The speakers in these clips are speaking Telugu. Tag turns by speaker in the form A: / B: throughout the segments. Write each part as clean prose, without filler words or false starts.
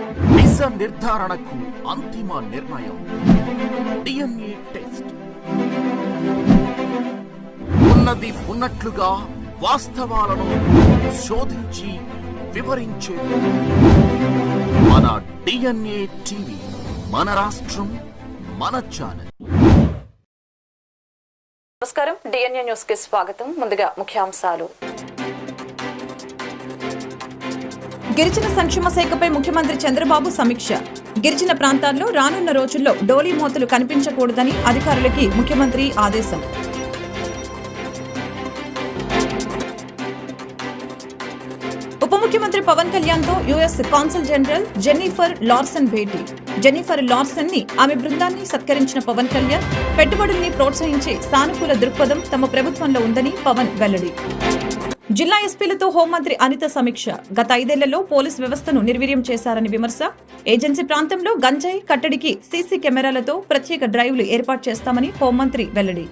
A: నిజ నిర్ధారణకు అంతిమ నిర్ణయం డిఎన్ఏ టెస్ట్. ఉన్నది ఉన్నట్లుగా వాస్తవాలను శోధించి వివరించేది మన డిఎన్ఏ టీవీ. మన రాష్ట్రం, మన ఛానల్.
B: నమస్కారం, డిఎన్ఏ న్యూస్ కి స్వాగతం. ముందుగా ముఖ్యాంశాలు. గిరిజన సంక్షేమ శాఖపై ముఖ్యమంత్రి చంద్రబాబు సమీక్ష. గిరిజన ప్రాంతాల్లో రానున్న రోజుల్లో డోలీ మోతలు కనిపించకూడదని అధికారులకి ముఖ్యమంత్రి ఆదేశం. ఉప ముఖ్యమంత్రి పవన్ కళ్యాణ్ తో US consul general Jennifer Larson భేటీ. జెన్నిఫర్ లార్సన్ ని, ఆమె బృందాన్ని సత్కరించిన పవన్ కళ్యాణ్ పెట్టుబడుల్ని ప్రోత్సహించే సానుకూల దృక్పథం తమ ప్రభుత్వంలో ఉందని పవన్ వెల్లడి. జిల్లా ఎస్పీలతో హోంమంత్రి అనిత సమీక్ష. గత 5 ఏళ్లలో పోలీస్ వ్యవస్థను నిర్వీర్యం చేశారని విమర్శ. ఏజెన్సీ ప్రాంతంలో గంజాయి కట్టడికి సీసీ కెమెరాలతో ప్రత్యేక డ్రైవ్లు ఏర్పాటు చేస్తామని హోంమంత్రి వెల్లడి.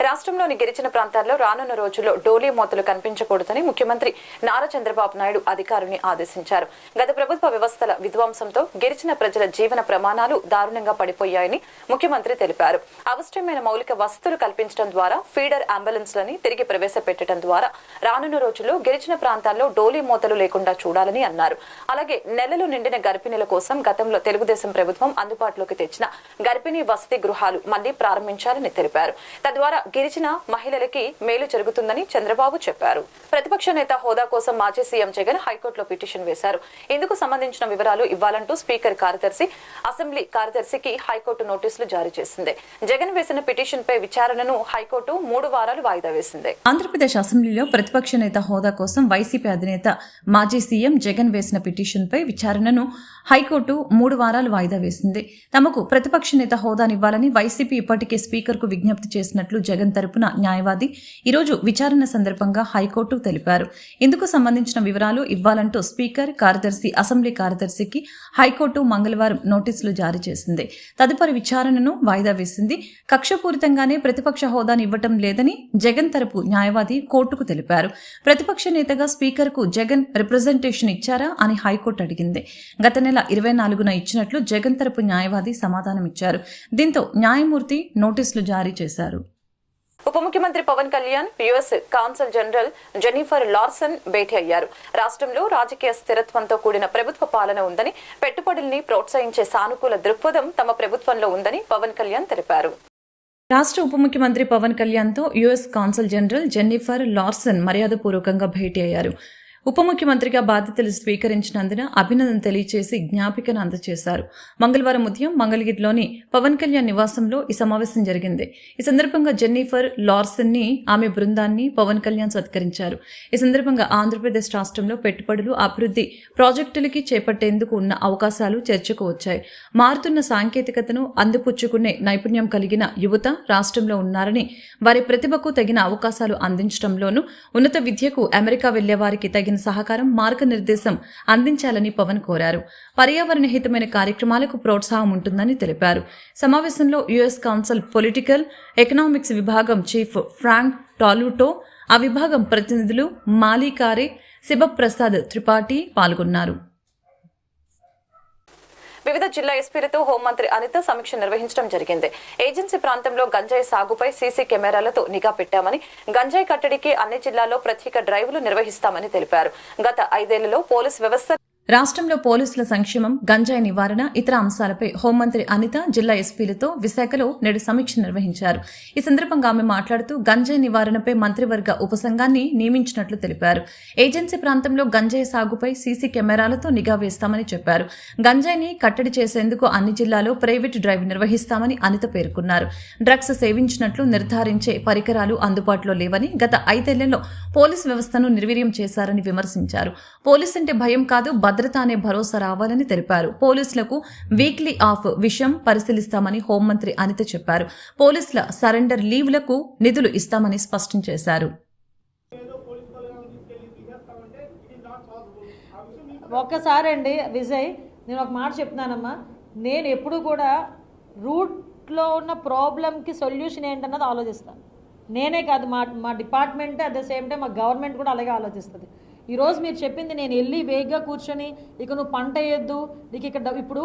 B: రాష్ట్రంలోని గిరిజన ప్రాంతాల్లో రానున్న రోజుల్లో డోలీ మోతలు కనిపించకూడదని ముఖ్యమంత్రి నారా చంద్రబాబు నాయుడు అధికారుల్ని ఆదేశించారు. గత ప్రభుత్వ వ్యవస్థల విధ్వంసంతో గిరిజన ప్రజల జీవన ప్రమాణాలు దారుణంగా పడిపోయాయని ముఖ్యమంత్రి తెలిపారు. అవసరమైన మౌలిక వసతులు కల్పించడం ద్వారా, ఫీడర్ అంబులెన్స్లని తిరిగి ప్రవేశపెట్టడం ద్వారా రానున్న రోజుల్లో గిరిజన ప్రాంతాల్లో డోలీ మోతలు లేకుండా చూడాలని అన్నారు. అలాగే నెలలు నిండిన గర్భిణీల కోసం గతంలో తెలుగుదేశం ప్రభుత్వం అందుబాటులోకి తెచ్చిన గర్భిణీ వసతి గృహాలు మళ్లీ ప్రారంభించాలని తెలిపారు. తద్వారా గిరిజన మహిళలకి మేలు జరుగుతుందని చంద్రబాబు చెప్పారు. ప్రతిపక్ష నేత హోదా కోసం మాజీ సీఎం జగన్ హైకోర్టులో పిటిషన్ వేశారు. ఇందుకు సంబంధించిన వివరాలు ఇవ్వాలంటూ స్పీకర్ కార్యదర్శి, అసెంబ్లీ కార్యదర్శికి హైకోర్టు నోటీసులు జారీ చేసింది. జగన్ వేసిన పిటిషన్ పై విచారణను హైకోర్టు 3 వారాలు వాయిదా వేసింది. ఆంధ్రప్రదేశ్ అసెంబ్లీలో ప్రతిపక్ష నేత హోదా కోసం వైసీపీ అధినేత మాజీ సీఎం జగన్ వేసిన పిటిషన్ పై విచారణను హైకోర్టు 3 వారాలు వాయిదా వేసింది. తమకు ప్రతిపక్ష నేత హోదానివ్వాలని వైసీపీ ఇప్పటికే స్పీకర్ కు విజ్ఞప్తి చేసినట్లు జగన్ తరపున న్యాయవాది ఈరోజు విచారణ సందర్భంగా హైకోర్టు తెలిపారు. ఇందుకు సంబంధించిన వివరాలు ఇవ్వాలంటూ స్పీకర్, కార్యదర్శి, అసెంబ్లీ కార్యదర్శికి హైకోర్టు మంగళవారం నోటీసులు జారీ చేసింది. తదుపరి విచారణను వాయిదా వేసింది. కక్షపూరితంగానే ప్రతిపక్ష హోదాను ఇవ్వటం లేదని జగన్ తరపు న్యాయవాది కోర్టుకు తెలిపారు. ప్రతిపక్ష నేతగా స్పీకర్ కు జగన్ రిప్రజెంటేషన్ ఇచ్చారా అని హైకోర్టు అడిగింది. గత నెల 24న ఇచ్చినట్లు జగన్ తరపు న్యాయవాది సమాధానమిచ్చారు. దీంతో న్యాయమూర్తి నోటీసులు జారీ చేశారు. ఉప ముఖ్యమంత్రి Pavan Kalyan US consul general Jennifer Larson భేటీ అయ్యారు. రాష్ట్రంలో రాజకీయ స్థిరత్వంతో కూడిన ప్రభుత్వ పాలన ఉందని, పెట్టుబడుల్ని ప్రోత్సహించే సానుకూల దృక్పథం తమ ప్రభుత్వంలో ఉందని పవన్ కళ్యాణ్ తెలిపారు. రాష్ట్ర ఉప ముఖ్యమంత్రి పవన్ కళ్యాణ్ తో US consul general Jennifer Larson మర్యాదపూర్వకంగా భేటీ అయ్యారు. ఉప ముఖ్యమంత్రిగా బాధ్యతలు స్వీకరించినందున అభినందన తెలియజేసి జ్ఞాపికను అందజేశారు. మంగళవారం ఉదయం మంగళగిరిలోని పవన్ కళ్యాణ్ నివాసంలో ఈ సమావేశం జరిగింది. ఈ సందర్భంగా జెన్నిఫర్ లార్సన్ ని, ఆమె బృందాన్ని పవన్ కళ్యాణ్ సత్కరించారు. ఈ సందర్భంగా ఆంధ్రప్రదేశ్ రాష్ట్రంలో పెట్టుబడులు, అభివృద్ధి ప్రాజెక్టులకి చేపట్టేందుకు ఉన్న అవకాశాలు చర్చకు వచ్చాయి. మారుతున్న సాంకేతికతను అందిపుచ్చుకునే నైపుణ్యం కలిగిన యువత రాష్ట్రంలో ఉన్నారని, వారి ప్రతిభకు తగిన అవకాశాలు అందించడంలోనూ, ఉన్నత విద్యకు అమెరికా వెళ్లే వారికి తగిన సహకారం, మార్గనిర్దేశం అందించాలని పవన్ కోరారు. పర్యావరణ హితమైన కార్యక్రమాలకు ప్రోత్సాహం ఉంటుందని తెలిపారు. సమావేశంలో యుఎస్ కౌన్సిల్ పొలిటికల్ ఎకనామిక్స్ విభాగం చీఫ్ ఫ్రాంక్ టాలుటో, ఆ విభాగం ప్రతినిధులు మాలికారే, శివప్రసాద్ త్రిపాఠి పాల్గొన్నారు. వివిధ జిల్లా ఎస్పీలతో హోంమంత్రి అనిత సమీక్ష నిర్వహించడం జరిగింది. ఏజెన్సీ ప్రాంతంలో గంజాయి సాగుపై సీసీ కెమెరాలతో నిఘా పెట్టామని, గంజాయి కట్టడికి అన్ని జిల్లాల్లో ప్రత్యేక డ్రైవ్లు నిర్వహిస్తామని తెలిపారు. గత 5 ఏళ్లలో పోలీస్ వ్యవస్థ రాష్ట్రంలో పోలీసుల సంక్షేమం, గంజాయి నివారణ, ఇతర అంశాలపై హోంమంత్రి అనిత జిల్లా ఎస్పీలతో విశాఖలో నేడు సమీక్ష నిర్వహించారు. ఈ సందర్భంగా ఆమె మాట్లాడుతూ గంజాయి నివారణపై మంత్రివర్గ ఉపసంఘాన్ని నియమించినట్లు తెలిపారు. ఏజెన్సీ ప్రాంతంలో గంజాయి సాగుపై సీసీ కెమెరాలతో నిఘా వేస్తామని చెప్పారు. గంజాయిని కట్టడి చేసేందుకు అన్ని జిల్లాలో ప్రైవేటు డ్రైవ్ నిర్వహిస్తామని అనిత పేర్కొన్నారు. డ్రగ్స్ సేవించినట్లు నిర్ధారించే పరికరాలు అందుబాటులో లేవని, గత 5 ఏళ్లలో పోలీస్ వ్యవస్థను నిర్వీర్యం చేశారని విమర్శించారు. పోలీస్ అంటే భయం కాదు, భద్రత అనే భరోసా రావాలని తెలిపారు. పోలీసులకు వీక్లీ ఆఫ్ విషయం పరిశీలిస్తామని హోంమంత్రి అనిత చెప్పారు. పోలీసుల సరెండర్ లీవ్లకు నిధులు ఇస్తామని స్పష్టం చేశారు.
C: ఒక్కసారి అండి విజయ్, నేను ఒక మాట చెప్తున్నానమ్మా, నేను ఎప్పుడు కూడా రూట్లో ఉన్న ప్రాబ్లంకి సొల్యూషన్ ఏంటన్నది ఆలోచిస్తాను. నేనే కాదు, మా department at the same time మా గవర్నమెంట్ కూడా అలాగే ఆలోచిస్తుంది. ఈరోజు మీరు చెప్పింది నేను వెళ్ళి వేగ్గా కూర్చొని ఇక నువ్వు పంట వేయద్దు నీకు ఇక్కడ ఇప్పుడు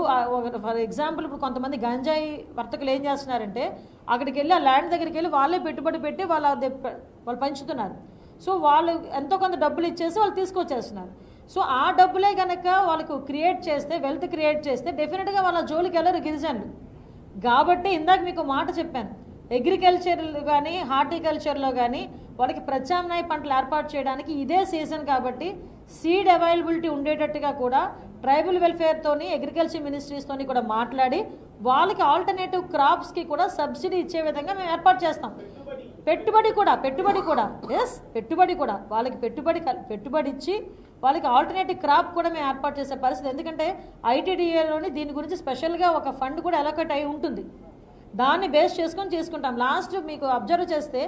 C: ఫర్ ఎగ్జాంపుల్ ఇప్పుడు కొంతమంది గంజాయి వర్తకులు ఏం చేస్తున్నారంటే అక్కడికి వెళ్ళి ఆ ల్యాండ్ దగ్గరికి వెళ్ళి వాళ్ళే పెట్టుబడి పెట్టి వాళ్ళు పంచుతున్నారు. సో వాళ్ళు ఎంతో కొంత డబ్బులు ఇచ్చేసి వాళ్ళు తీసుకొచ్చేస్తున్నారు. సో ఆ డబ్బులే కనుక వాళ్ళకు క్రియేట్ చేస్తే, వెల్త్ క్రియేట్ చేస్తే డెఫినెట్గా వాళ్ళ జోలికి వెళ్ళరు గిరిజనులు. కాబట్టి ఇందాక మీకు మాట చెప్పాను, అగ్రికల్చర్లో కానీ హార్టికల్చర్లో కానీ వాళ్ళకి ప్రత్యామ్నాయ పంటలు ఏర్పాటు చేయడానికి ఇదే సీజన్. కాబట్టి సీడ్ అవైలబిలిటీ ఉండేటట్టుగా కూడా ట్రైబల్ వెల్ఫేర్తోని అగ్రికల్చర్ మినిస్ట్రీస్తోని కూడా మాట్లాడి వాళ్ళకి ఆల్టర్నేటివ్ క్రాప్స్కి కూడా సబ్సిడీ ఇచ్చే విధంగా మేము ఏర్పాటు చేస్తాం. పెట్టుబడి కూడా ఎస్ పెట్టుబడి కూడా వాళ్ళకి పెట్టుబడి ఇచ్చి వాళ్ళకి ఆల్టర్నేటివ్ క్రాప్ కూడా మేము ఏర్పాటు చేసే పరిస్థితి. ఎందుకంటే ఐటీడీఏలోని దీని గురించి స్పెషల్గా ఒక ఫండ్ కూడా అలొకేట్ అయి ఉంటుంది. దాన్ని బేస్ చేసుకొని చేసుకుంటాం. లాస్ట్ మీకు అబ్జర్వ్ చేస్తే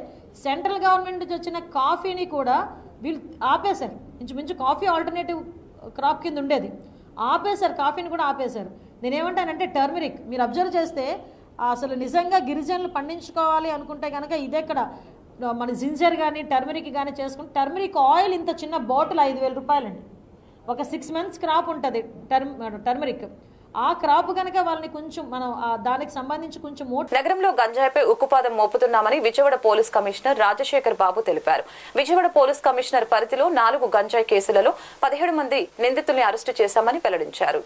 C: సెంట్రల్ గవర్నమెంట్ నుంచి వచ్చిన కాఫీని కూడా వీళ్ళు ఆపేశారు. ఇంచుమించు కాఫీ ఆల్టర్నేటివ్ క్రాప్ కింద ఉండేది, ఆపేశారు. కాఫీని కూడా ఆపేశారు. నేనేమంటానంటే టర్మరిక్ మీరు అబ్జర్వ్ చేస్తే అసలు నిజంగా గిరిజనులు పండించుకోవాలి అనుకుంటే కనుక ఇదెక్కడ మన జింజర్ కానీ టర్మరిక్ కానీ చేసుకుంటే టర్మరిక్ ఆయిల్ ఇంత చిన్న బాటిల్ 5,000 రూపాయలండి. ఒక 6 months క్రాప్ ఉంటుంది టర్మరిక్. ఆ క్రాప్ కనుక వాళ్ళని కొంచెం మనం దానికి సంబంధించి కొంచెం
B: నగరంలో గంజాయిపై ఉక్కుపాదం మోపుతున్నామని విజయవాడ పోలీస్ కమిషనర్ రాజశేఖర్ బాబు తెలిపారు. విజయవాడ పోలీస్ కమిషనర్ పరిధిలో 4 గంజాయి కేసులలో 17 మంది నిందితుల్ని అరెస్టు చేశామని వెల్లడించారు.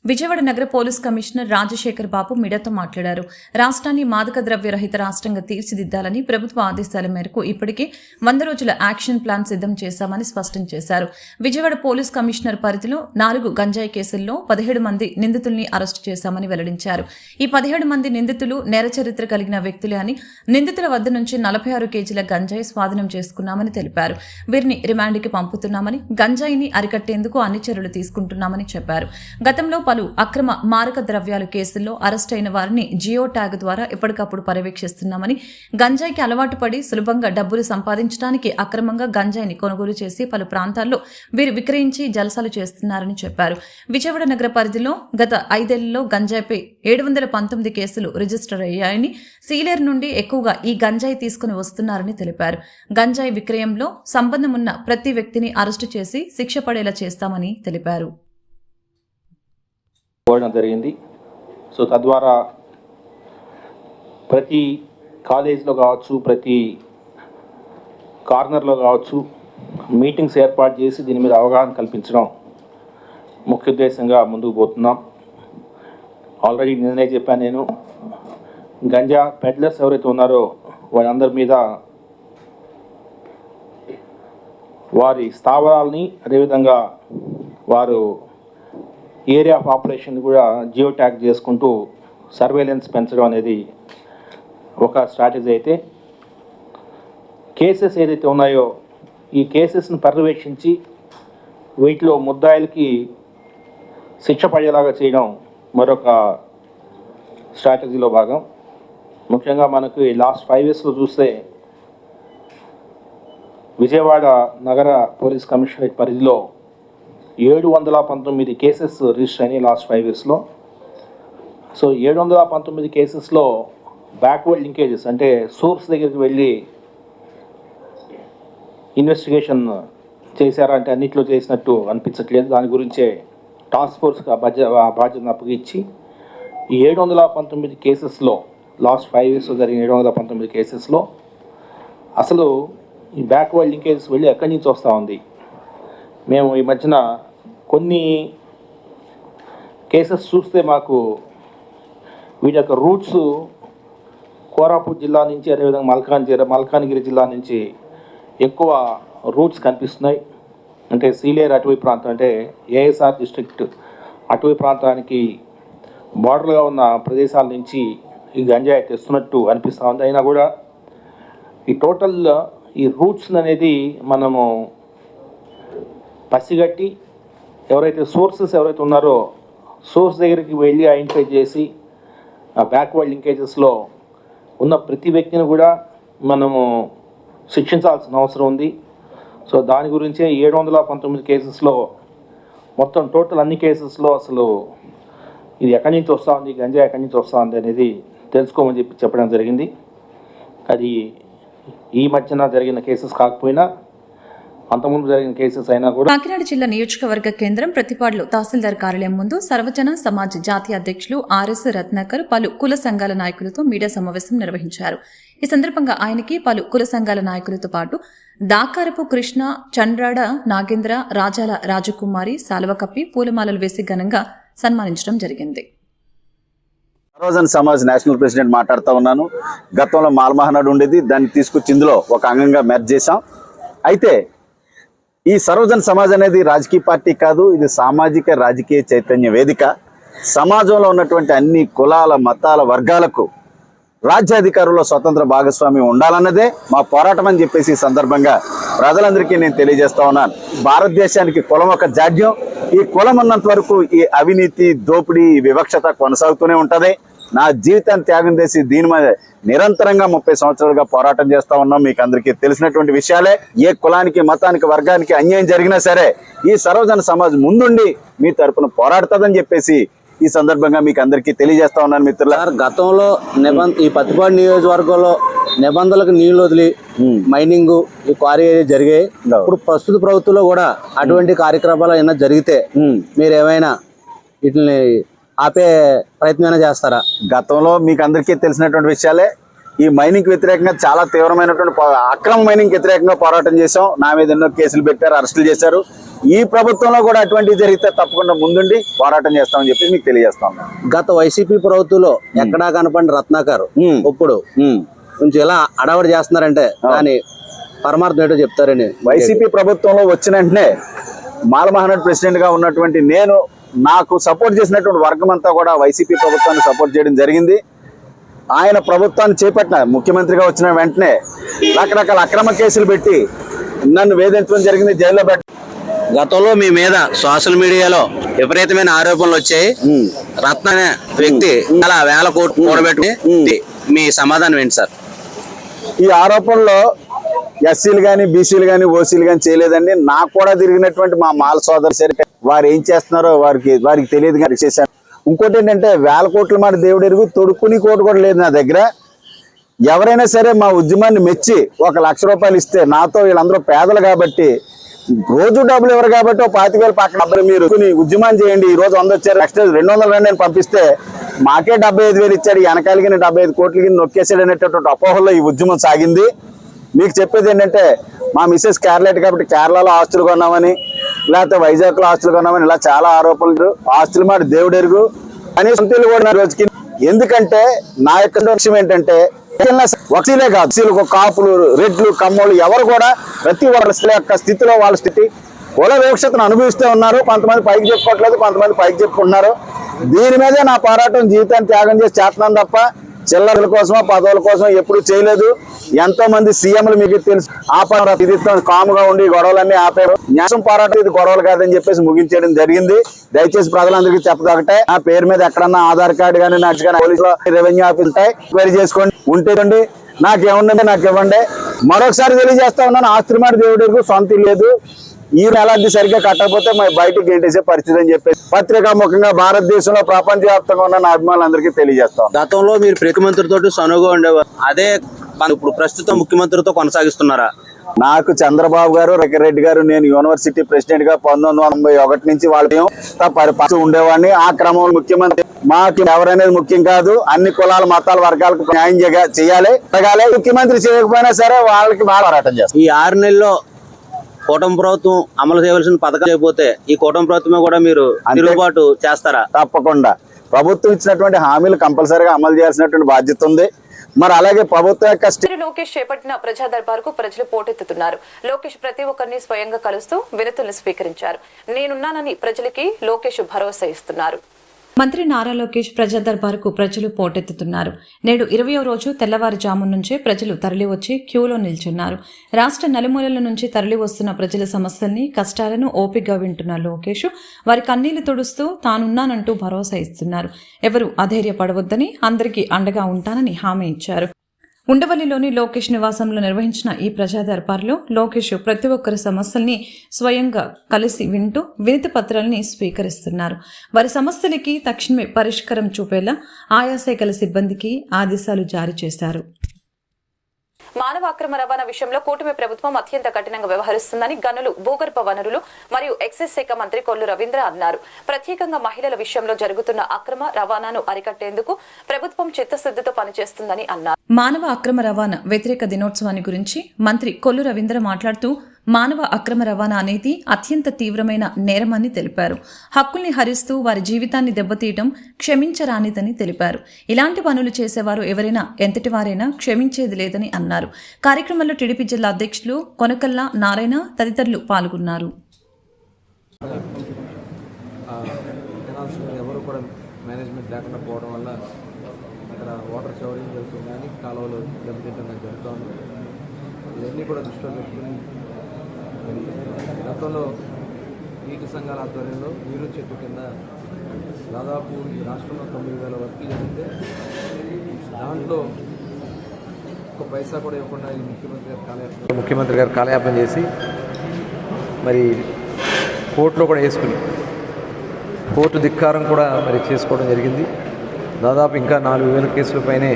D: విజయవాడ నగర పోలీస్ కమిషనర్ రాజశేఖర్ బాబు మీడియాతో మాట్లాడారు. రాష్ట్రాన్ని మాదక ద్రవ్య రహిత రాష్ట్రంగా తీర్చిదిద్దాలని ప్రభుత్వ ఆదేశాల మేరకు ఇప్పటికే 100 రోజుల యాక్షన్ ప్లాన్ సిద్ధం చేశామని స్పష్టం చేశారు. విజయవాడ పోలీస్ కమిషనర్ పరిధిలో 4 గంజాయి కేసుల్లో 17 మంది నిందితుల్ని అరెస్టు చేశామని వెల్లడించారు. ఈ 17 మంది నిందితులు నేర చరిత్ర కలిగిన వ్యక్తులే అని, నిందితుల వద్ద నుంచి 46 కేజీల గంజాయి స్వాధీనం చేసుకున్నామని తెలిపారు. వీరిని రిమాండ్కి పంపుతున్నామని, గంజాయిని అరికట్టేందుకు అన్ని చర్యలు తీసుకుంటున్నామని చెప్పారు. గతంలో పలు అక్రమ మారక ద్రవ్యాల కేసుల్లో అరెస్ట్ అయిన వారిని జియో ట్యాగ్ ద్వారా ఎప్పటికప్పుడు పర్యవేక్షిస్తున్నామని, గంజాయికి అలవాటు పడి సులభంగా డబ్బులు సంపాదించడానికి అక్రమంగా గంజాయిని కొనుగోలు చేసి పలు ప్రాంతాల్లో వీరు విక్రయించి జలసాలు చేస్తున్నారని చెప్పారు. విజయవాడ నగర పరిధిలో గత 5 ఏళ్లలో గంజాయిపై 719 కేసులు రిజిస్టర్ అయ్యాయని, సీలేరు నుండి ఎక్కువగా ఈ గంజాయి తీసుకుని వస్తున్నారని తెలిపారు. గంజాయి విక్రయంలో సంబంధమున్న ప్రతి వ్యక్తిని అరెస్టు చేసి శిక్ష పడేలా చేస్తామని తెలిపారు.
E: జరిగింది. సో తద్వారా ప్రతి కాలేజీలో కావచ్చు, ప్రతి కార్నర్లో కావచ్చు మీటింగ్స్ ఏర్పాటు చేసి దీని మీద అవగాహన కల్పించడం ముఖ్య ఉద్దేశంగా ముందుకు పోతున్నాం. ఆల్రెడీ నిన్నే చెప్పాను నేను, గంజా పెడ్లర్స్ ఎవరైతే ఉన్నారో వాళ్ళందరి మీద వారి స్థావరాలని, అదేవిధంగా వారు ఏరియా ఆఫ్ ఆపరేషన్ కూడా జియో ట్యాగ్ చేసుకుంటూ సర్వేలెన్స్ పెంచడం అనేది ఒక స్ట్రాటజీ అయితే, కేసెస్ ఏదైతే ఉన్నాయో ఈ కేసెస్ను పర్యవేక్షించి వీటిలో ముద్దాయిలకి శిక్ష పడేలాగా చేయడం మరొక స్ట్రాటజీలో భాగం. ముఖ్యంగా మనకు ఈ లాస్ట్ 5 yearsలో చూస్తే విజయవాడ నగర పోలీస్ కమిషనరేట్ పరిధిలో 719 కేసెస్ రిజిస్టర్ అయినాయి లాస్ట్ 5 yearsలో. సో 719 కేసెస్లో బ్యాక్వర్డ్ లింకేజెస్ అంటే సోర్స్ దగ్గరికి వెళ్ళి ఇన్వెస్టిగేషన్ చేశారంటే అన్నిట్లో చేసినట్టు అనిపించట్లేదు. దాని గురించే టాస్క్ ఫోర్స్గా బాధ్యతను అప్పగించి ఈ 719 కేసెస్లో లాస్ట్ 5 yearsలో జరిగిన 719 కేసెస్లో అసలు ఈ బ్యాక్వర్డ్ లింకేజెస్ వెళ్ళి ఎక్కడి నుంచి వస్తూ ఉంది. మేము ఈ మధ్యన కొన్ని కేసెస్ చూస్తే మాకు వీటి యొక్క రూట్స్ కోరాపుట్ జిల్లా నుంచి, అదేవిధంగా మల్కాన్గిరి జిల్లా నుంచి ఎక్కువ రూట్స్ కనిపిస్తున్నాయి. అంటే సీలేరు అటవీ ప్రాంతం, అంటే ఏఎస్ఆర్ డిస్ట్రిక్ట్ అటవీ ప్రాంతానికి బార్డర్గా ఉన్న ప్రదేశాల నుంచి ఈ గంజాయి తెస్తున్నట్టు అనిపిస్తూ ఉంది. అయినా కూడా ఈ టోటల్ ఈ రూట్స్ అనేది మనము పసిగట్టి ఎవరైతే సోర్సెస్ ఎవరైతే ఉన్నారో సోర్స్ దగ్గరికి వెళ్ళి ఐడెంటిఫై చేసి ఆ బ్యాక్వర్డ్ లింకేజెస్లో ఉన్న ప్రతి వ్యక్తిని కూడా మనము శిక్షించాల్సిన అవసరం ఉంది. సో దాని గురించే 719 కేసెస్లో మొత్తం టోటల్ అన్ని కేసెస్లో అసలు ఇది ఎక్కడి నుంచి వస్తూ ఉంది, గంజా ఎక్కడి నుంచి వస్తూ ఉంది అనేది తెలుసుకోమని చెప్పడం జరిగింది. అది ఈ మధ్యన జరిగిన కేసెస్ కాకపోయినా అంతకుముందు జరిగిన కేసెస్ అయినా కూడా.
D: కాకినాడ జిల్లా నియోజకవర్గ కేంద్రం ప్రతిపాడులో తహసీల్దార్ కార్యాలయం ముందు సర్వజన సమాజ్ జాతీయ అధ్యక్షులు ఆర్ఎస్ రత్నాకర్ పలు కుల సంఘాల నాయకులతో మీడియా సమావేశం నిర్వహించారు. ఈ సందర్భంగా ఆయనకి పలు కుల సంఘాల నాయకులతో పాటు దాకారపు కృష్ణ, చండ్రాడ నాగేంద్ర, రాజాల రాజకుమారి సాల్వ కప్పి పూలమాలలు వేసి ఘనంగా సన్మానించడం జరిగింది.
F: సర్వజన సమాజ్ నేషనల్ ప్రెసిడెంట్ మాట్లాడుతూ ఉన్నాను. గతంలో మాల్మహనాడు ఉండేది, దాన్ని తీసుకొచ్చి ఇందులో ఒక అంగంగా మెర్జ్ చేశాం. అయితే ఈ సర్వజన సమాజ్ అనేది రాజకీయ పార్టీ కాదు, ఇది సామాజిక రాజకీయ చైతన్య వేదిక. సమాజంలో ఉన్నటువంటి అన్ని కులాల, మతాల, వర్గాలకు రాజ్యాధికారుల్లో స్వతంత్ర భాగస్వామ్యం ఉండాలన్నదే మా పోరాటం అని చెప్పేసి ఈ సందర్భంగా ప్రజలందరికీ నేను తెలియజేస్తా ఉన్నాను. భారతదేశానికి కులం ఒక జాడ్యం. ఈ కులం ఉన్నంత వరకు ఈ అవినీతి, దోపిడీ, వివక్షత కొనసాగుతూనే ఉంటది. నా జీవితాన్ని త్యాగం చేసి దీని మీద నిరంతరంగా 30 సంవత్సరాలుగా పోరాటం చేస్తా ఉన్నాం. మీకు అందరికీ తెలిసినటువంటి విషయాలే. ఏ కులానికి, మతానికి, వర్గానికి అన్యాయం జరిగినా సరే ఈ సర్వజన సమాజ్ ముందుండి మీ తరపున పోరాడుతుందని చెప్పేసి ఈ సందర్భంగా మీకు అందరికీ తెలియజేస్తా ఉన్నాను మిత్రులారా.
G: గతంలో ఈ పత్తిపాడు నియోజకవర్గంలో నిబంధనలకు నీళ్లు వదిలి మైనింగ్, ఈ క్వారీ జరిగాయి. ఇప్పుడు ప్రస్తుత ప్రభుత్వంలో కూడా అటువంటి కార్యక్రమాలు ఏమైనా జరిగితే మీరు ఏమైనా వీటిని ఆపే ప్రయత్నం చేస్తారా?
F: గతంలో మీకు అందరికీ తెలిసినటువంటి విషయాలే. ఈ మైనింగ్ వ్యతిరేకంగా చాలా తీవ్రమైనటువంటి అక్రమ మైనింగ్ వ్యతిరేకంగా పోరాటం చేశాం. నా మీద ఎన్నో కేసులు పెట్టారు, అరెస్టులు చేశారు. ఈ ప్రభుత్వంలో కూడా అటువంటివి జరిగితే తప్పకుండా ముందుండి పోరాటం చేస్తామని చెప్పి మీకు తెలియజేస్తాం.
G: గత వైసీపీ ప్రభుత్వంలో ఎక్కడా కనపడిన రత్నాకర్ ఇప్పుడు కొంచెం ఎలా అడవడి చేస్తున్నారంటే దాని పరమార్థం ఏంటో చెప్తారని.
F: వైసీపీ ప్రభుత్వంలో వచ్చిన వెంటనే మాల్మహనాడు ప్రెసిడెంట్ గా ఉన్నటువంటి నేను, నాకు సపోర్ట్ చేసినటువంటి వర్గం అంతా కూడా వైసీపీ ప్రభుత్వాన్ని సపోర్ట్ చేయడం జరిగింది. ఆయన ప్రభుత్వాన్ని చేపట్టిన ముఖ్యమంత్రిగా వచ్చిన వెంటనే రకరకాల అక్రమ కేసులు పెట్టి నన్ను వేధించడం జరిగింది, జైల్లో పెట్ట.
G: గతంలో మీ మీద సోషల్ మీడియాలో విపరీతమైన ఆరోపణలు వచ్చాయి. రత్న అనే వ్యక్తి అలా వేల కోట్లు కూడబెట్టి మీ సమాధానం ఏంటి సార్?
F: ఈ ఆరోపణలో ఎస్సీలు కానీ, బీసీలు కానీ, ఓసీలు కానీ చేయలేదండి. నాకు కూడా తిరిగినటువంటి మా మాల సోదరు సరే వారు ఏం చేస్తున్నారో వారికి తెలియదు కానీ చేశాను. ఇంకోటి ఏంటంటే వేల కోట్ల మాట దేవుడు ఎరుగు, తొడుక్కుని కోటి కూడా లేదు నా దగ్గర. ఎవరైనా సరే మా ఉద్యమాన్ని మెచ్చి 1 లక్ష రూపాయలు ఇస్తే, నాతో వీళ్ళందరూ పేదలు కాబట్టి రోజు డబ్బులు ఇవ్వరు కాబట్టి 25,000 పక్కన డబ్బులు మీరు ఉద్యమం చేయండి, ఈ రోజు 100 వచ్చారు, నెక్స్ట్ 200 నేను పంపిస్తే మాకే 75,000 ఇచ్చాడు, వెనకాలకి 75 కోట్లకి నొక్కేసాడు అనేటటువంటి అపోహల్లో ఈ ఉద్యమం సాగింది. మీకు చెప్పేది ఏంటంటే మా మిస్సెస్ కేరళ కాబట్టి కేరళలో ఆస్తులు కొన్నామని, లేకపోతే వైజాగ్లో ఆస్తులు కొన్నామని ఇలా చాలా ఆరోపణలు. ఆస్తులు మాట దేవుడు ఎరుగు అని సొంతలు కూడా రోజుకి. ఎందుకంటే నా యొక్క లక్ష్యం ఏంటంటే వకీలే కాదు, కాపులు, రెడ్లు, కమ్మోళ్ళు ఎవరు కూడా ప్రతి వాళ్ళ యొక్క స్థితిలో వాళ్ళ స్థితి కుల వివక్షతను అనుభవిస్తూ ఉన్నారు. కొంతమంది పైకి చెప్పుకోవట్లేదు, కొంతమంది పైకి చెప్పుకుంటున్నారు. దీని మీదే నా పోరాటం జీవితాన్ని త్యాగం చేసి చేస్తున్నాను తప్ప చిల్లర్ల కోసమో పదవుల కోసం ఎప్పుడు చేయలేదు. ఎంతో మంది సీఎంలు మీకు తెలుసు ఇది కాముగా ఉండి గొడవలన్నీ ఆపారు. న్యాసం పోరాటం ఇది గొడవలు కాదని చెప్పేసి ముగించడం జరిగింది. దయచేసి ప్రజలందరికీ చెప్పదొకటే, నా పేరు మీద ఎక్కడన్నా ఆధార్ కార్డు కానీ, నడిచి కానీ, పోలీసులో రెవెన్యూ ఆఫీస్ ఉంటాయి, క్వైరీ చేసుకోండి. ఉంటేదండి నాకేముందండి నాకు ఇవ్వండి. మరొకసారి తెలియజేస్తా ఉన్నాను, ఆస్తి మాట దేవుడికి సొంత లేదు. ఈ నెలది సరిగ్గా కట్టకపోతే మరి బయటకు గెంటేసే పరిస్థితి అని చెప్పేసి పత్రికా ముఖంగా భారతదేశంలో ప్రపంచవ్యాప్తంగా ఉన్న నా అభిమానులందరికీ తెలియజేస్తాం.
G: గతంలో మీరు ముఖ్యమంత్రితో సనుగా ఉండేవారు, అదే ఇప్పుడు ప్రస్తుతం ముఖ్యమంత్రితో కొనసాగిస్తున్నారా?
F: నాకు చంద్రబాబు గారు, రెడ్డి గారు, నేను యూనివర్సిటీ ప్రెసిడెంట్ గా 1991 నుంచి వాళ్ళు ఉండేవాడిని. ఆ క్రమంలో ముఖ్యమంత్రి మాకు ఎవరనేది ముఖ్యం కాదు, అన్ని కులాల, మతాల, వర్గాలకు న్యాయం చేయాలి. ముఖ్యమంత్రి చేయకపోయినా సరే వాళ్ళకి బాగా పోరాటం చేస్తాం.
G: ఈ 6 నెలల్లో కూటమి ప్రభుత్వం అమలు చేయవలసిన పథకాలు చేయకపోతే ఈ కూటమి ప్రభుత్వమే కూడా మీరు తిరుగుబాటు చేస్తారా?
F: తప్పకుండా. ప్రభుత్వం ఇచ్చినటువంటి హామీలు కంపల్సరీగా అమలు చేయాల్సినటువంటి బాధ్యత ఉంది. మరి అలాగే ప్రభుత్వం యొక్క
B: లోకేష్ చేపట్టిన ప్రజా దర్బార్కు ప్రజలు పోటెత్తుతున్నారు. లోకేష్ ప్రతి ఒక్కరిని స్వయంగా కలుస్తూ వినతులను స్వీకరించారు. నేనున్నానని ప్రజలకి లోకేష్ భరోసా ఇస్తున్నారు.
D: మంత్రి నారా లోకేష్ ప్రజా దర్బారుకు ప్రజలు పోటెత్తుతున్నారు. నేడు 20వ రోజు తెల్లవారుజాము నుంచే ప్రజలు తరలివచ్చి క్యూలో నిల్చున్నారు. రాష్ట్ర నలుమూలల నుంచి తరలి వస్తున్న ప్రజల సమస్యల్ని, కష్టాలను ఓపికగా వింటున్న లోకేష్ వారి కన్నీళ్లు తుడుస్తూ తానున్నానంటూ భరోసా ఇస్తున్నారు. ఎవరు అధైర్యపడవద్దని, అందరికీ అండగా ఉంటానని హామీ ఇచ్చారు. ఉండవల్లిలోని లోకేష్ నివాసంలో నిర్వహించిన ఈ ప్రజా దర్బార్లో లోకేష్ ప్రతి ఒక్కరి సమస్యల్ని స్వయంగా కలిసి వింటూ వినతి పత్రాలని స్వీకరిస్తున్నారు. వారి సమస్యలకి తక్షణమే పరిష్కారం చూపేలా ఆయా శాఖల సిబ్బందికి ఆదేశాలు జారీ చేశారు.
B: మానవ అక్రమ రవాణా విషయంలో కూటమి ప్రభుత్వం అత్యంత కఠినంగా వ్యవహరిస్తుందని గనులు, భూగర్భ వనరులు మరియు ఎక్సైజ్ శాఖ మంత్రి కొల్లు రవీంద్ర అన్నారు. ప్రత్యేకంగా మహిళల విషయంలో జరుగుతున్న అక్రమ రవాణాను అరికట్టేందుకు ప్రభుత్వం చిత్తశుద్ధితో పనిచేస్తుందని అన్నారు.
D: మానవ అక్రమ రవాణా వ్యతిరేక దినోత్సవాన్ని గురించి మంత్రి కొల్లు రవీంద్ర మాట్లాడుతూ మానవ అక్రమ రవాణా అనేది అత్యంత తీవ్రమైన నేరమని తెలిపారు. హక్కుల్ని హరిస్తూ వారి జీవితాన్ని దెబ్బతీయటం క్షమించరానిదని తెలిపారు. ఇలాంటి పనులు చేసేవారు ఎవరైనా ఎంతటి వారైనా క్షమించేది లేదని అన్నారు. కార్యక్రమంలో టీడీపీ జిల్లా అధ్యక్షులు కొనకల్ల నారాయణ తదితరులు పాల్గొన్నారు.
H: ఎవరు కూడా మేనేజ్మెంట్ లేకుండా పోవడం వల్ల ఇక్కడ వాటర్ షవరింగ్ జరుగుతుంది, కానీ కాలువలు దెబ్బతింటం జరుగుతుంది. ఇవన్నీ కూడా దృష్టిలో పెట్టుకుని గతంలో నీటి సంఘాల ఆధ్వర్యంలో నీరు చెట్టు కింద దాదాపు ఈ రాష్ట్రంలో 9,000 వర్కులు జరిగితే దాంట్లో ఒక పైసా కూడా ఇవ్వకుండా ఈ ముఖ్యమంత్రి గారు కాలయాపన చేసి మరి కోర్టులో కూడా వేసుకుని కోర్టు ధిక్కారం కూడా మరి చేసుకోవడం జరిగింది. దాదాపు ఇంకా 4,000 కేసుల పైనే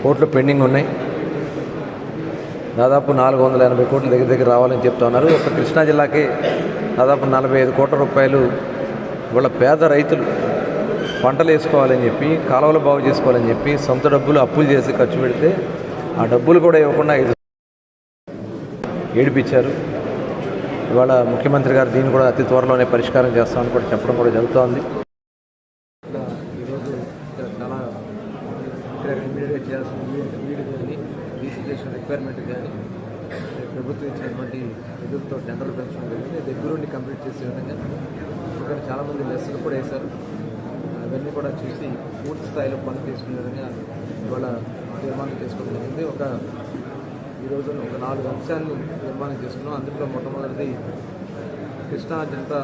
H: కోర్టులో పెండింగ్ ఉన్నాయి. దాదాపు 480 కోట్ల దగ్గర రావాలని చెప్తా ఉన్నారు. ఒక కృష్ణా జిల్లాకే దాదాపు 45 కోట్ల రూపాయలు వాళ్ళ పేద రైతులు పంటలు వేసుకోవాలని చెప్పి, కాలువలు బాగు చేసుకోవాలని చెప్పి సొంత డబ్బులు అప్పులు చేసి ఖర్చు పెడితే ఆ డబ్బులు కూడా ఇవ్వకుండా ఏడిపించారు. ఇవాళ ముఖ్యమంత్రి గారు దీన్ని కూడా అతి త్వరలోనే పరిష్కారం చేస్తామని కూడా చెప్పడం కూడా జరుగుతోంది. ఈరోజు చాలా ఇమీడియట్గా చేయాల్సిన వీడి కానీ రీసెంటేషన్ రిక్వైర్మెంట్ కానీ ప్రభుత్వం ఇచ్చినటువంటి నిధులతో టెండర్లు పెంచడం జరిగింది. దగ్గరుండి కంప్లీట్ చేసే విధంగా ఇక్కడ చాలామంది లెస్సులు కూడా వేశారు. అవన్నీ కూడా చూసి పూర్తి స్థాయిలో పనులు తీసుకునే విధంగా ఇవాళ తీర్మానం చేసుకోవడం జరిగింది. ఈరోజు ఒక 4 అంశాన్ని తీర్మానం చేసుకున్నాం. అందులో మొట్టమొదటిది కృష్ణా డెల్టా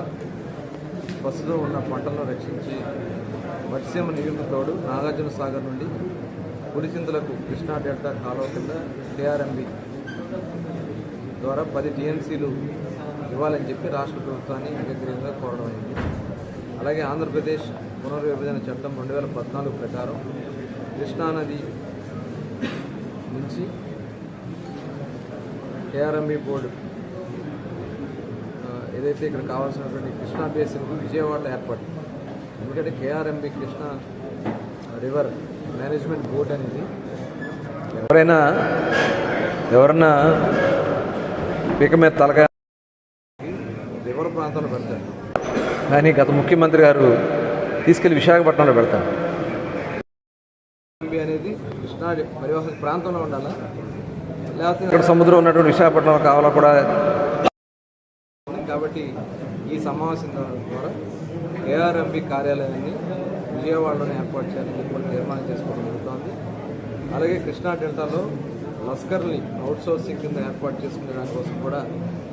H: ప్రస్తుతం ఉన్న పంటలను రక్షించి మత్స్యమ నీరుకు తోడు నాగార్జున సాగర్ నుండి పులిచింతలకు కృష్ణా డెల్టా కాలువ కింద కేఆర్ఎంబి ద్వారా 10 టీఎంసీలు ఇవ్వాలని చెప్పి రాష్ట్ర ప్రభుత్వాన్ని ఏకగ్రీవంగా కోరడం అయింది. అలాగే ఆంధ్రప్రదేశ్ పునర్విభజన చట్టం 2014 ప్రకారం కృష్ణానది నుంచి కేఆర్ఎంబి బోర్డు ఏదైతే ఇక్కడ కావాల్సినటువంటి కృష్ణా బేసిన్కు విజయవాడలో ఏర్పాటు. ఎందుకంటే KRMB Krishna river management board అనేది ఎవరన్నా పీక మీద తలకాయ రివర్ ప్రాంతంలో పెడతారు, కానీ గత ముఖ్యమంత్రి గారు తీసుకెళ్లి విశాఖపట్నంలో పెడతారు. అనేది కృష్ణా పరివాహక ప్రాంతంలో ఉండాలా, లేకపోతే ఇక్కడ సముద్రం ఉన్నటువంటి విశాఖపట్నంలో కావాలా కూడా. కాబట్టి ఈ సమావేశం ద్వారా కేఆర్ఎంబి కార్యాలయాన్ని విజయవాడలోనే ఏర్పాటు చేయాలని చెప్పి తీర్మానం చేసుకోవడం జరుగుతోంది. అలాగే కృష్ణా డెల్టాలో లస్కర్ని అవుట్సోర్సింగ్ కింద ఏర్పాటు చేసుకునే దానికోసం కూడా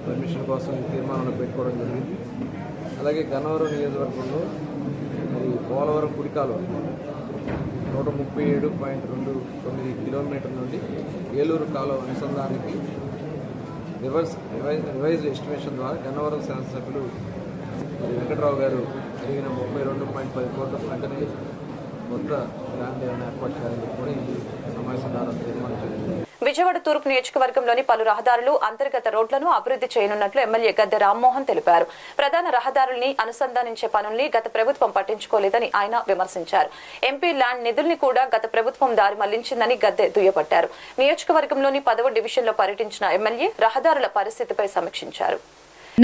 H: పర్మిషన్ కోసం తీర్మానంలో పెట్టుకోవడం జరిగింది. అలాగే గన్నవరం నియోజకవర్గంలో మరి పోలవరం కుడికాలువ 137.29 కిలోమీటర్ల నుండి ఏలూరు కాలువ అనుసంధానానికి రివైజ్డ్ ఎస్టిమేషన్ ద్వారా గన్నవరం శాసనసభ్యులు వెంకటరావు గారు అడిగిన 32.10 కోట్లకు వెంటనే కొత్త ల్యాండ్ ఏర్పాటు చేయాలని కూడా ఈ సమావేశం ద్వారా తీర్మానించారు.
B: విజయవాడ తూర్పు నియోజకవర్గంలోని పలు రహదారులు, అంతర్గత రోడ్లను అభివృద్ధి చేయనున్నట్లు ఎమ్మెల్యే గద్దె రామ్మోహన్ తెలిపారు. ప్రధాన రహదారుల్ని అనుసంధానించే పనుల్ని గత ప్రభుత్వం పట్టించుకోలేదని ఆయన విమర్శించారు. ఎంపీ ల్యాండ్ నిధుల్ని కూడా గత ప్రభుత్వం దారి మళ్లించిందని గద్దె దుయ్యబట్టారు. నియోజకవర్గంలోని 10వ డివిజన్లో పర్యటించిన ఎమ్మెల్యే రహదారుల పరిస్థితిపై సమీక్షించారు.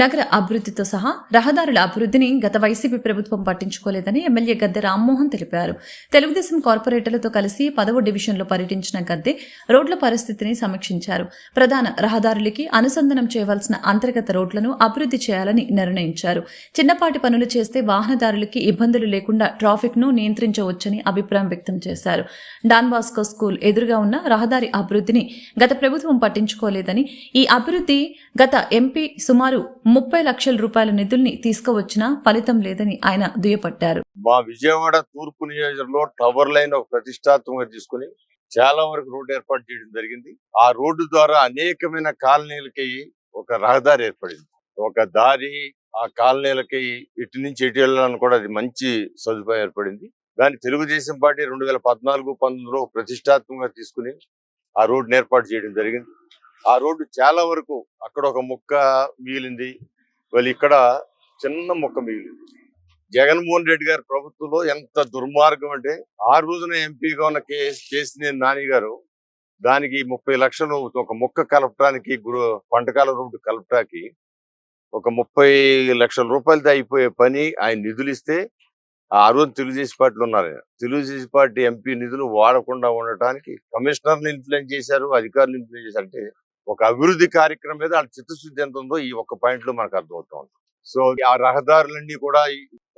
D: నగర అభివృద్ధితో సహా రహదారుల అభివృద్ధిని గత వైసీపీ ప్రభుత్వం పట్టించుకోలేదని ఎమ్మెల్యే గద్దె రామ్మోహన్ తెలిపారు. తెలుగుదేశం కార్పొరేటర్లతో కలిసి 10వ డివిజన్లో పర్యటించిన గద్దె రోడ్ల పరిస్థితిని సమీక్షించారు. ప్రధాన రహదారులకి అనుసంధానం చేయవలసిన అంతర్గత రోడ్లను అభివృద్ధి చేయాలని నిర్ణయించారు. చిన్నపాటి పనులు చేస్తే వాహనదారులకి ఇబ్బందులు లేకుండా ట్రాఫిక్ ను నియంత్రించవచ్చని అభిప్రాయం వ్యక్తం చేశారు. డాన్ బాస్కో స్కూల్ ఎదురుగా ఉన్న రహదారి అభివృద్ధిని గత ప్రభుత్వం పట్టించుకోలేదని, ఈ అభివృద్ధి గత ఎంపీ సుమారు 30 లక్షల రూపాయల నిధుల్ని తీసుకువచ్చినా ఫలితం లేదని ఆయన దుయ్యపట్టారు.
I: మా విజయవాడ తూర్పు నియోజకవర్గంలో టవర్ లైన్ ఒక ప్రతిష్టాత్మకంగా తీసుకుని చాలా వరకు రోడ్డు ఏర్పాటు చేయడం జరిగింది. ఆ రోడ్డు ద్వారా అనేకమైన కాలనీలకి ఒక రహదారి ఏర్పడింది. ఒక దారి ఆ కాలనీలకి ఇటు నుంచి ఎటు వెళ్ళాలని కూడా అది మంచి సదుపాయం ఏర్పడింది. దాన్ని తెలుగుదేశం పార్టీ 2014-19లో ప్రతిష్టాత్మకంగా తీసుకుని ఆ రోడ్డుని ఏర్పాటు చేయడం జరిగింది. ఆ రోడ్డు చాలా వరకు అక్కడ ఒక ముక్క మిగిలింది, వాళ్ళు ఇక్కడ చిన్న ముక్క మిగిలింది. జగన్మోహన్ రెడ్డి గారి ప్రభుత్వంలో ఎంత దుర్మార్గం అంటే, ఆ రోజున ఎంపీగా ఉన్న కేసినేని నాని గారు దానికి 30 లక్షలు ఒక ముక్క కలపడానికి, పంటకాల రోడ్డు కలపడానికి ఒక 30 లక్షల రూపాయలతో అయిపోయే పని ఆయన నిధులు ఇస్తే, ఆ రోజు తెలుగుదేశం పార్టీలో ఉన్నారు. తెలుగుదేశం పార్టీ ఎంపీ నిధులు వాడకుండా ఉండటానికి కమిషనర్ని ఇన్ఫ్లుయెన్స్ చేశారు, అధికారులు ఇన్ఫ్లుయెన్స్ చేశారు. అంటే ఒక అభివృద్ధి కార్యక్రమం మీద వాళ్ళ చిత్తశుద్ధి ఎంత ఉందో ఈ ఒక్క పాయింట్ లో మనకు అర్థమవుతా ఉంది. సో ఆ రహదారులన్నీ కూడా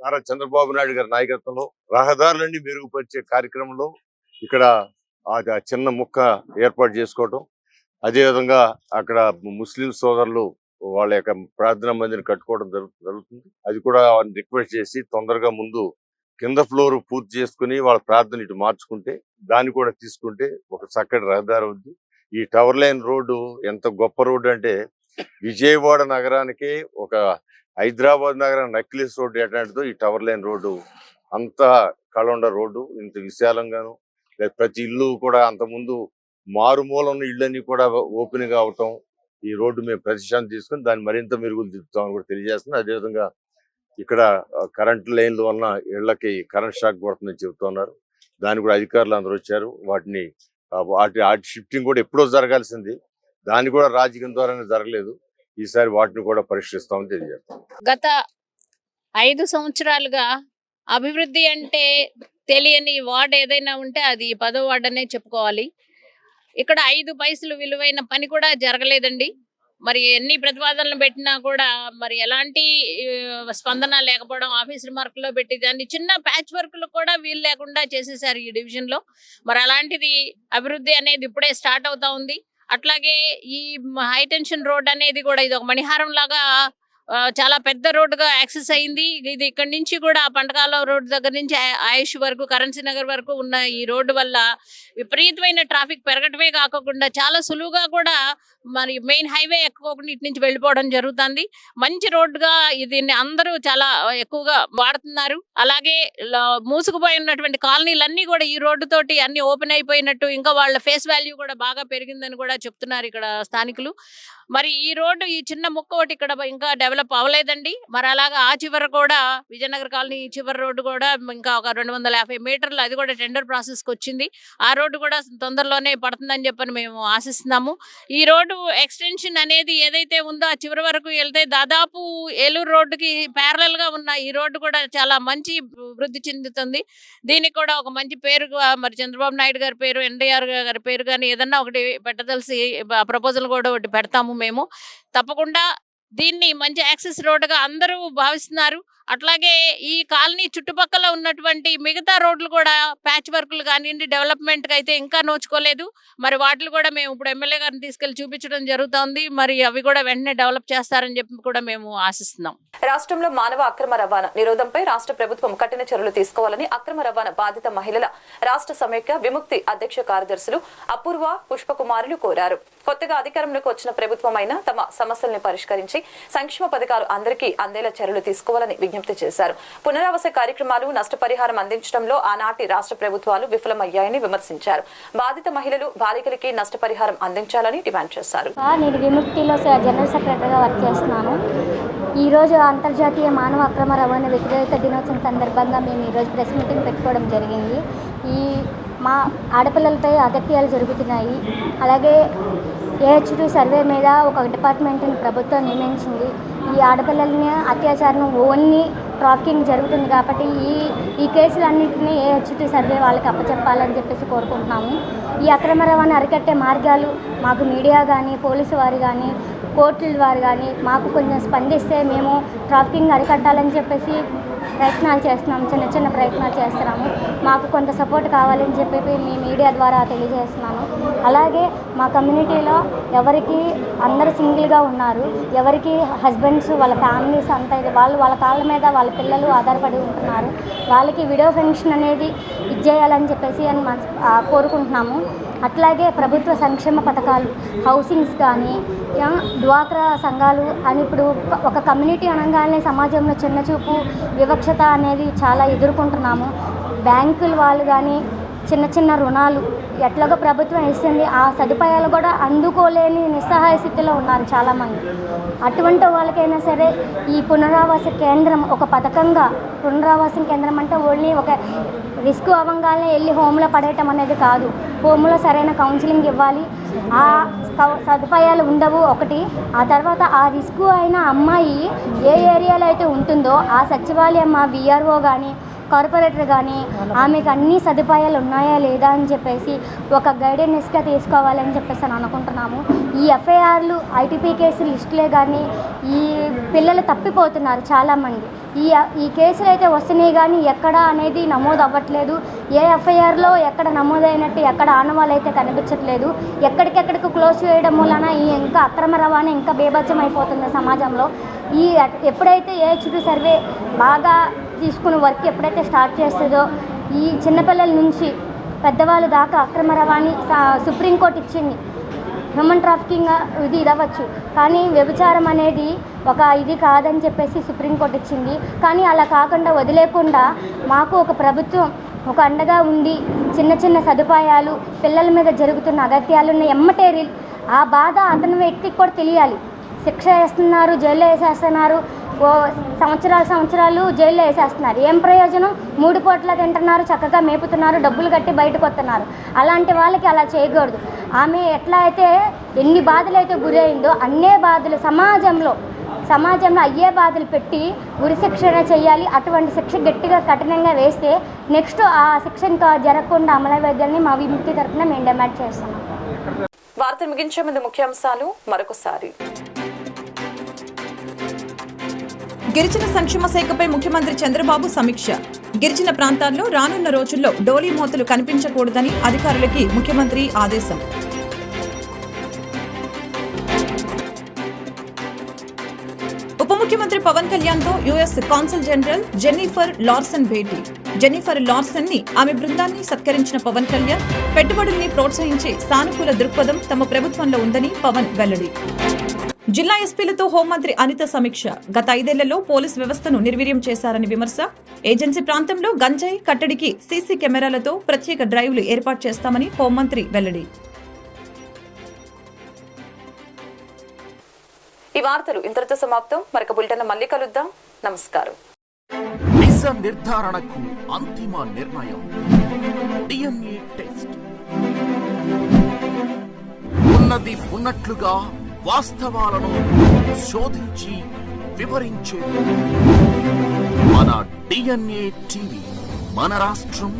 I: నారా చంద్రబాబు నాయుడు గారి నాయకత్వంలో రహదారులన్నీ మెరుగుపరిచే కార్యక్రమంలో ఇక్కడ ఆ చిన్న ముక్క ఏర్పాటు చేసుకోవటం, అదేవిధంగా అక్కడ ముస్లిం సోదరులు వాళ్ళ యొక్క ప్రార్థనా మందిని కట్టుకోవడం జరుగుతుంది. అది కూడా రిక్వెస్ట్ చేసి తొందరగా ముందు కింద ఫ్లోర్ పూర్తి చేసుకుని వాళ్ళ ప్రార్థన ఇటు మార్చుకుంటే, దాన్ని కూడా తీసుకుంటే ఒక చక్కటి రహదారి ఉంది. ఈ టవర్ లైన్ రోడ్డు ఎంత గొప్ప రోడ్డు అంటే, విజయవాడ నగరానికి ఒక హైదరాబాద్ నగరం నక్లిస్ రోడ్డు ఎట్లాంటిదో ఈ టవర్ లైన్ రోడ్డు అంత కళండ రోడ్డు, ఇంత విశాలంగాను, ప్రతి ఇల్లు కూడా అంతకుముందు మారుమూల ఉన్న ఇళ్ళన్నీ కూడా ఓపెన్ గా అవటం, ఈ రోడ్డు మేము ప్రతిష్టాన్ని తీసుకుని దాన్ని మరింత మెరుగులు దిద్దుతామని కూడా తెలియజేస్తున్నాం. అదేవిధంగా ఇక్కడ కరెంట్ లైన్ల వలన ఇళ్లకి కరెంట్ షాక్ పడుతుందని చెబుతున్నారు. దాన్ని కూడా అధికారులు అందరూ వచ్చారు. వాటి షిఫ్టింగ్ కూడా ఎప్పుడో జరగాల్సింది, దాన్ని కూడా రాజకీయం ద్వారానే జరగలేదు. ఈసారి వాటిని కూడా పరిష్కరిస్తామని తెలియజేస్తాం.
J: గత 5 సంవత్సరాలుగా అభివృద్ధి అంటే తెలియని వార్డు ఏదైనా ఉంటే అది 10వ వార్డు అనే చెప్పుకోవాలి. ఇక్కడ 5 పైసలు విలువైన పని కూడా జరగలేదండి. మరి ఎన్ని ప్రతిపాదనలు పెట్టినా కూడా మరి ఎలాంటి స్పందన లేకపోవడం, ఆఫీస్ రిమార్కులో పెట్టి దాన్ని చిన్న ప్యాచ్ వర్క్లు కూడా వీలు లేకుండా చేసేసారు ఈ డివిజన్లో. మరి అలాంటిది అభివృద్ధి అనేది ఇప్పుడే స్టార్ట్ అవుతా ఉంది. అట్లాగే ఈ హై టెన్షన్ రోడ్ అనేది కూడా ఇది ఒక మణిహారం లాగా చాలా పెద్ద రోడ్డుగా యాక్సెస్ అయింది. ఇది ఇక్కడ నుంచి కూడా పంటకాల రోడ్డు దగ్గర నుంచి ఆయుష్ వరకు, కరెన్సీ నగర్ వరకు ఉన్న ఈ రోడ్డు వల్ల విపరీతమైన ట్రాఫిక్ పెరగటమే కాకుండా చాలా సులువుగా కూడా మరి మెయిన్ హైవే ఎక్కువకుండా ఇటు నుంచి వెళ్ళిపోవడం జరుగుతుంది. మంచి రోడ్డుగా దీన్ని అందరూ చాలా ఎక్కువగా వాడుతున్నారు. అలాగే మూసుకుపోయి ఉన్నటువంటి కాలనీలన్నీ కూడా ఈ రోడ్డు తోటి అన్ని ఓపెన్ అయిపోయినట్టు, ఇంకా వాళ్ళ ఫేస్ వాల్యూ కూడా బాగా పెరిగిందని కూడా చెప్తున్నారు ఇక్కడ స్థానికులు. మరి ఈ రోడ్డు ఈ చిన్న ముక్క ఒకటి ఇక్కడ ఇంకా డెవలప్ అవ్వలేదండి. మరి అలాగా ఆ చివర కూడా విజయనగర్ కాలనీ చివరి రోడ్డు కూడా ఇంకా ఒక 250 మీటర్లు, అది కూడా టెండర్ ప్రాసెస్కి వచ్చింది. ఆ రోడ్డు కూడా తొందరలోనే పడుతుందని చెప్పని మేము ఆశిస్తున్నాము. ఈ రోడ్డు ఎక్స్టెన్షన్ అనేది ఏదైతే ఉందో ఆ చివరి వరకు వెళ్తే దాదాపు ఏలూరు రోడ్డుకి ప్యారలల్ గా ఉన్న ఈ రోడ్డు కూడా చాలా మంచి వృద్ధి చెందుతుంది. దీనికి కూడా ఒక మంచి పేరు మరి చంద్రబాబు నాయుడు గారి పేరు, ఎన్టీఆర్ గారి పేరు కానీ ఏదన్నా ఒకటి పెట్టదలిసి ప్రపోజల్ కూడా ఒకటి పెడతాము మేము. తప్పకుండా దీన్ని మంచి యాక్సెస్ రోడ్డుగా అందరూ భావిస్తున్నారు. అట్లాగే ఈ కాలనీ చుట్టుపక్కల ఉన్నటువంటి మిగతా రోడ్లు కూడా ప్యాచ్ వర్క్లు కానివ్వండి, డెవలప్మెంట్కి అయితే ఇంకా నోచుకోలేదు. మరి వాటిని కూడా మేము ఇప్పుడు ఎమ్మెల్యే గారిని తీసుకెళ్లి చూపించడం జరుగుతోంది. మరి అవి కూడా వెంటనే డెవలప్ చేస్తారని చెప్పి కూడా మేము ఆశిస్తున్నాం.
B: రాష్ట్రంలో మానవ అక్రమ రవాణా నిరోధంపై రాష్ట్ర ప్రభుత్వం కఠిన చర్యలు తీసుకోవాలని అక్రమ రవాణా బాధిత మహిళల రాష్ట్ర సమైక్య విముక్తి అధ్యక్ష కార్యదర్శులు అపూర్వ, పుష్పకుమారులు కోరారు. కొత్తగా అధికారంలోకి వచ్చిన ప్రభుత్వం అయినా తమ సమస్యల్ని పరిష్కరించి సంక్షేమ పథకాలు అందరికీ అందేలా చర్యలు తీసుకోవాలని విజ్ఞప్తి చేశారు. పునరావాస కార్యక్రమాలు, నష్టపరిహారం అందించడంలో ఆనాటి రాష్ట్ర ప్రభుత్వాలు విఫలమయ్యాయని విమర్శించారు. బాధిత మహిళలు, బాలికలకి నష్టపరిహారం అందించాలని డిమాండ్ చేశారు.
K: నేను విముక్తిలో జనరల్ సెక్రటరీగా వర్క్ చేస్తున్నాను. ఈరోజు అంతర్జాతీయ మానవ అక్రమ రవాణా వ్యతిరేక దినోత్సవం సందర్భంగా మేము ఈరోజు ప్రెస్ మీటింగ్ పెట్టుకోవడం జరిగింది. మా ఆడపిల్లలపై అగత్యాలు జరుగుతున్నాయి. అలాగే AHT సర్వే మీద ఒక డిపార్ట్మెంట్ని ప్రభుత్వం నియమించింది. ఈ ఆడపిల్లల్ని అత్యాచారం ఓన్లీ ట్రాఫికింగ్ జరుగుతుంది కాబట్టి ఈ కేసులన్నింటినీ AHT సర్వే వాళ్ళకి అప్పచెప్పాలని చెప్పేసి కోరుకుంటున్నాము. ఈ అక్రమ రవాణా అరికట్టే మార్గాలు మాకు మీడియా కానీ, పోలీసు వారు కానీ, కోర్టుల వారు కానీ మాకు కొంచెం స్పందిస్తే మేము ట్రాఫికింగ్ అరికట్టాలని చెప్పేసి ప్రయత్నాలు చేస్తున్నాము. చిన్న ప్రయత్నాలు చేస్తున్నాము. మాకు కొంత సపోర్ట్ కావాలని చెప్పి మీ మీడియా ద్వారా తెలియజేస్తున్నాను. అలాగే మా కమ్యూనిటీలో ఎవరికి అందరూ సింగిల్గా ఉన్నారు, ఎవరికి హస్బెండ్స్, వాళ్ళ ఫ్యామిలీస్ అంతా వాళ్ళ కాళ్ళ మీద వాళ్ళ పిల్లలు ఆధారపడి ఉంటున్నారు. వాళ్ళకి విడో పెన్షన్ అనేది ఇచ్చేయాలని చెప్పేసి కోరుకుంటున్నాము. అట్లాగే ప్రభుత్వ సంక్షేమ పథకాలు, హౌసింగ్స్ కానీ, డ్వాక్రా సంఘాలు అని ఇప్పుడు ఒక కమ్యూనిటీ అనగానే సమాజంలో చిన్నచూపు, వివక్షత అనేది చాలా ఎదుర్కొంటున్నాము. బ్యాంకుల వాళ్ళు కానీ, చిన్న చిన్న రుణాలు ఎట్లాగో ప్రభుత్వం ఇస్తుంది, ఆ సదుపాయాలు కూడా అందుకోలేని నిస్సహాయ స్థితిలో ఉన్నారు చాలామంది. అటువంటి వాళ్ళకైనా సరే ఈ పునరావాస కేంద్రం ఒక పథకంగా, పునరావాస కేంద్రం అంటే ఓన్లీ ఒక రిస్క్ అవ్వగానే వెళ్ళి హోమ్లో పడేయటం అనేది కాదు. హోమ్లో సరైన కౌన్సిలింగ్ ఇవ్వాలి, ఆ సదుపాయాలు ఉండవు ఒకటి. ఆ తర్వాత ఆ రిస్క్ అయిన అమ్మాయి ఏ ఏరియాలో అయితే ఉంటుందో ఆ సచివాలయం, ఆ విఆర్ఓ కానీ కార్పొరేటర్ కానీ ఆమెకు అన్ని సదుపాయాలు ఉన్నాయా లేదా అని చెప్పేసి ఒక గైడెన్స్గా తీసుకోవాలని చెప్పేసి అని అనుకుంటున్నాము. ఈ ఎఫ్ఐఆర్లు, ఐటీపీ కేసు లిస్టులే కానీ ఈ పిల్లలు తప్పిపోతున్నారు చాలామంది. ఈ కేసులు అయితే వస్తున్నాయి కానీ ఎక్కడ అనేది నమోదు అవ్వట్లేదు. ఏ ఎఫ్ఐఆర్లో ఎక్కడ నమోదైనట్టు ఎక్కడ ఆనవాళ్ళు అయితే కనిపించట్లేదు. ఎక్కడికెక్కడికి క్లోజ్ చేయడం వలన ఈ ఇంకా అక్రమ రవాణా ఇంకా బేభత్సం అయిపోతుంది సమాజంలో. ఎప్పుడైతే ఏహెచ్డి సర్వే బాగా తీసుకుని వర్క్ ఎప్పుడైతే స్టార్ట్ చేస్తుందో ఈ చిన్నపిల్లల నుంచి పెద్దవాళ్ళు దాకా అక్రమ రవాణా సుప్రీంకోర్టు ఇచ్చింది. హ్యూమన్ ట్రాఫికింగ్ ఇది అవ్వచ్చు కానీ వ్యభిచారం అనేది ఒక ఇది కాదని చెప్పేసి సుప్రీంకోర్టు ఇచ్చింది. కానీ అలా కాకుండా వదిలేకుండా మాకు ఒక ప్రభుత్వం ఒక అండగా ఉండి చిన్న చిన్న సదుపాయాలు, పిల్లల మీద జరుగుతున్న అగత్యాలున్న ఎమ్మటే ఆ బాధ అతని వ్యక్తికి కూడా తెలియాలి. శిక్ష వేస్తున్నారు, జైల్లో వేసేస్తున్నారు, సంవత్సరాలు జైల్లో వేసేస్తున్నారు. ఏం ప్రయోజనం? 3 పూట్ల తింటున్నారు, చక్కగా మేపుతున్నారు, డబ్బులు కట్టి బయటకు వస్తున్నారు. అలాంటి వాళ్ళకి అలా చేయకూడదు. ఆమె ఎట్లా అయితే ఎన్ని బాధలు అయితే గురైందో అన్నే బాధలు సమాజంలో అయ్యే బాధలు పెట్టి ఉరిశిక్షణ చేయాలి. అటువంటి శిక్ష గట్టిగా కఠినంగా వేస్తే నెక్స్ట్ ఆ శిక్ష ఇంకా జరగకుండా అమలవేద్యాన్ని మా విముక్తి తరఫున మేము డిమాండ్ చేస్తున్నాం.
B: వార్తలు ముగించే ముందు ముఖ్యాంశాలు మరొకసారి.
D: గిరిజన సంక్షేమ శాఖపై ముఖ్యమంత్రి చంద్రబాబు సమీక్ష. గిరిజన ప్రాంతాల్లో రానున్న రోజుల్లో డోలీ మోతలు కనిపించకూడదని అధికారులకి ముఖ్యమంత్రి ఆదేశం. ఉప ముఖ్యమంత్రి పవన్ కళ్యాణ్ తో US consul general Jennifer Larson భేటీ. జెన్నిఫర్ లార్సన్ ని, ఆమె బృందాన్ని సత్కరించిన పవన్ కళ్యాణ్ పెట్టుబడుల్ని ప్రోత్సహించే సానుకూల దృక్పథం తమ ప్రభుత్వంలో ఉందని పవన్ వెల్లడి. జిల్లా ఎస్పీలతో హోంమంత్రి అనిత సమీక్ష. గత 5 ఏళ్లలో పోలీస్ వ్యవస్థను నిర్వీర్యం చేశారని విమర్శ. ఏజెన్సీ ప్రాంతంలో గంజాయి కట్టడికి సీసీ కెమెరాలతో ప్రత్యేక డ్రైవ్లు ఏర్పాటు చేస్తామని హోంమంత్రి వెల్లడి.
B: ఈ వార్తలు ఇంతటితో సమాప్తం. మరొక బులెటిన్ మళ్ళీ కలుద్దాం. నమస్కారం.
A: నిజ నిర్ధారణకు అంతిమ నిర్ణయం డిఎన్ఏ టెస్ట్. ఉన్నది ఉన్నట్లుగా వాస్తవాలను శోధించి వివరించే మన డిఎన్ఏ టీవీ, మన రాష్ట్రం,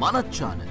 A: మన ఛానల్.